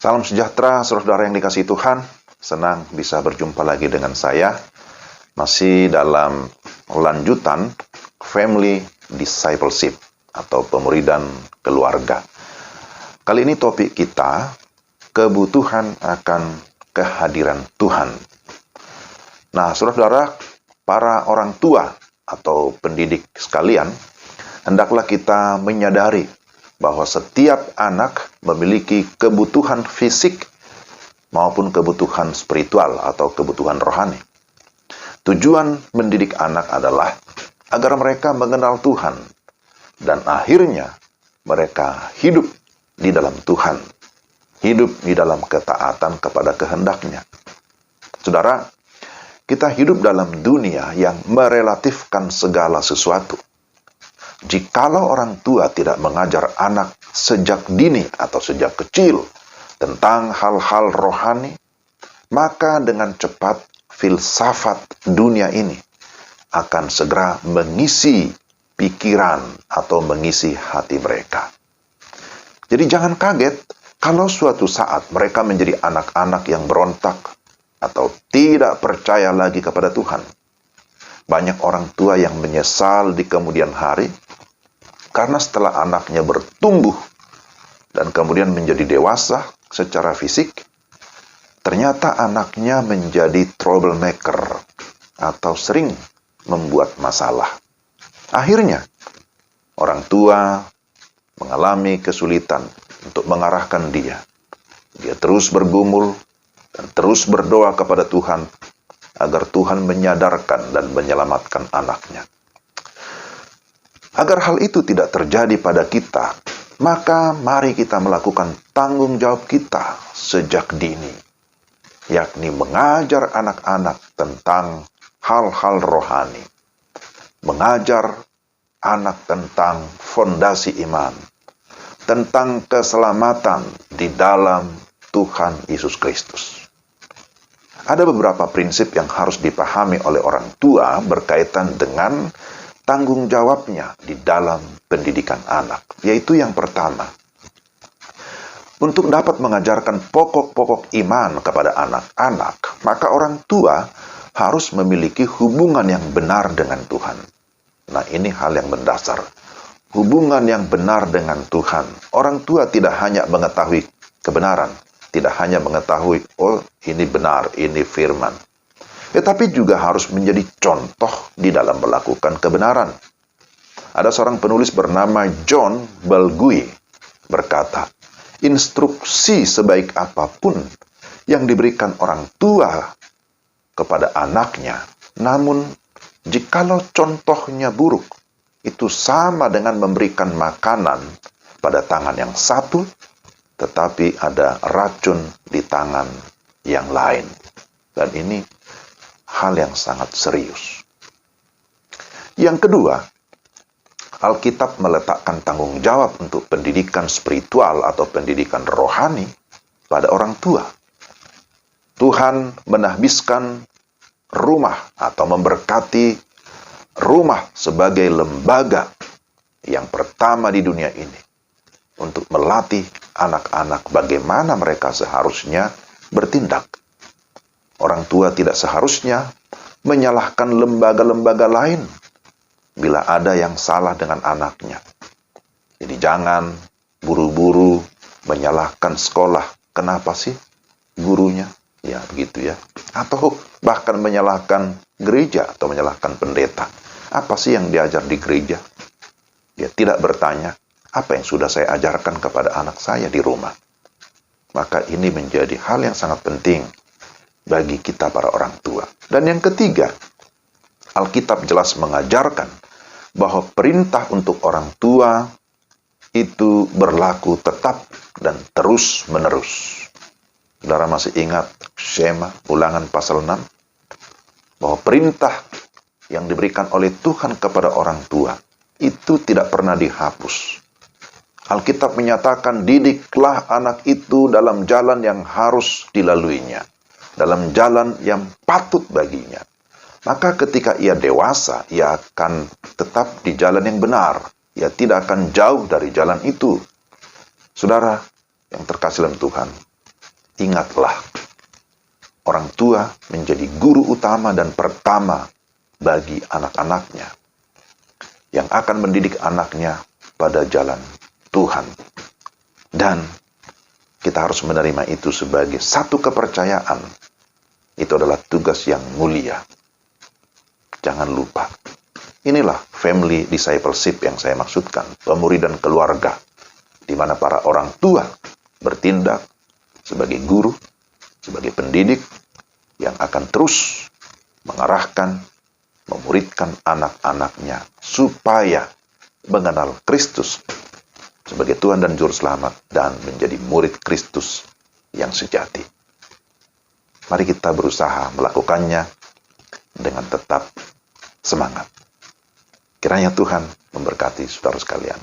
Salam sejahtera, saudara yang dikasihi Tuhan. Senang bisa berjumpa lagi dengan saya. Masih dalam lanjutan Family Discipleship atau pemuridan keluarga. Kali ini topik kita, kebutuhan akan kehadiran Tuhan. Nah, saudara-saudara, para orang tua atau pendidik sekalian, hendaklah kita menyadari bahwa setiap anak memiliki kebutuhan fisik maupun kebutuhan spiritual atau kebutuhan rohani. Tujuan mendidik anak adalah agar mereka mengenal Tuhan dan akhirnya mereka hidup di dalam Tuhan, hidup di dalam ketaatan kepada kehendak-Nya. Saudara, kita hidup dalam dunia yang merelatifkan segala sesuatu. Jikalau orang tua tidak mengajar anak sejak dini atau sejak kecil tentang hal-hal rohani, maka dengan cepat filsafat dunia ini akan segera mengisi pikiran atau mengisi hati mereka. Jadi jangan kaget kalau suatu saat mereka menjadi anak-anak yang berontak atau tidak percaya lagi kepada Tuhan. Banyak orang tua yang menyesal di kemudian hari karena setelah anaknya bertumbuh dan kemudian menjadi dewasa secara fisik, ternyata anaknya menjadi troublemaker atau sering membuat masalah. Akhirnya, orang tua mengalami kesulitan untuk mengarahkan dia. Dia terus bergumul dan terus berdoa kepada Tuhan agar Tuhan menyadarkan dan menyelamatkan anaknya. Agar hal itu tidak terjadi pada kita, maka mari kita melakukan tanggung jawab kita sejak dini, yakni mengajar anak-anak tentang hal-hal rohani, mengajar anak tentang fondasi iman, tentang keselamatan di dalam Tuhan Yesus Kristus. Ada beberapa prinsip yang harus dipahami oleh orang tua berkaitan dengan tanggung jawabnya di dalam pendidikan anak, yaitu yang pertama, untuk dapat mengajarkan pokok-pokok iman kepada anak-anak, maka orang tua harus memiliki hubungan yang benar dengan Tuhan. Nah, ini hal yang mendasar. Hubungan yang benar dengan Tuhan. Orang tua tidak hanya mengetahui kebenaran, tidak hanya mengetahui, oh ini benar, ini firman, tetapi juga harus menjadi contoh di dalam melakukan kebenaran. Ada seorang penulis bernama John Balgui berkata, instruksi sebaik apapun yang diberikan orang tua kepada anaknya, namun jikalau contohnya buruk, itu sama dengan memberikan makanan pada tangan yang satu, tetapi ada racun di tangan yang lain. Dan ini hal yang sangat serius. Yang kedua, Alkitab meletakkan tanggung jawab untuk pendidikan spiritual atau pendidikan rohani pada orang tua. Tuhan menahbiskan rumah atau memberkati rumah sebagai lembaga yang pertama di dunia ini untuk melatih anak-anak bagaimana mereka seharusnya bertindak. Orang tua tidak seharusnya menyalahkan lembaga-lembaga lain bila ada yang salah dengan anaknya. Jadi jangan buru-buru menyalahkan sekolah. Kenapa sih gurunya? Ya begitu ya. Atau bahkan menyalahkan gereja atau menyalahkan pendeta. Apa sih yang diajar di gereja? Dia tidak bertanya, apa yang sudah saya ajarkan kepada anak saya di rumah? Maka ini menjadi hal yang sangat penting bagi kita para orang tua. Dan yang ketiga, Alkitab jelas mengajarkan bahwa perintah untuk orang tua itu berlaku tetap dan terus-menerus. Saudara masih ingat Shema, Ulangan pasal 6? Bahwa perintah yang diberikan oleh Tuhan kepada orang tua itu tidak pernah dihapus. Alkitab menyatakan, didiklah anak itu dalam jalan yang harus dilaluinya, dalam jalan yang patut baginya. Maka ketika ia dewasa, ia akan tetap di jalan yang benar. Ia tidak akan jauh dari jalan itu. Saudara yang terkasih dalam Tuhan, Ingatlah, orang tua menjadi guru utama dan pertama bagi anak-anaknya yang akan mendidik anaknya pada jalan Tuhan. Dan kita harus menerima itu sebagai satu kepercayaan. Itu adalah tugas yang mulia. Jangan lupa, inilah family discipleship yang saya maksudkan, pemuridan keluarga, di mana para orang tua bertindak sebagai guru, sebagai pendidik, yang akan terus mengarahkan, memuridkan anak-anaknya supaya mengenal Kristus sebagai Tuhan dan Juru Selamat dan menjadi murid Kristus yang sejati. Mari kita berusaha melakukannya dengan tetap semangat. Kiranya Tuhan memberkati saudara sekalian.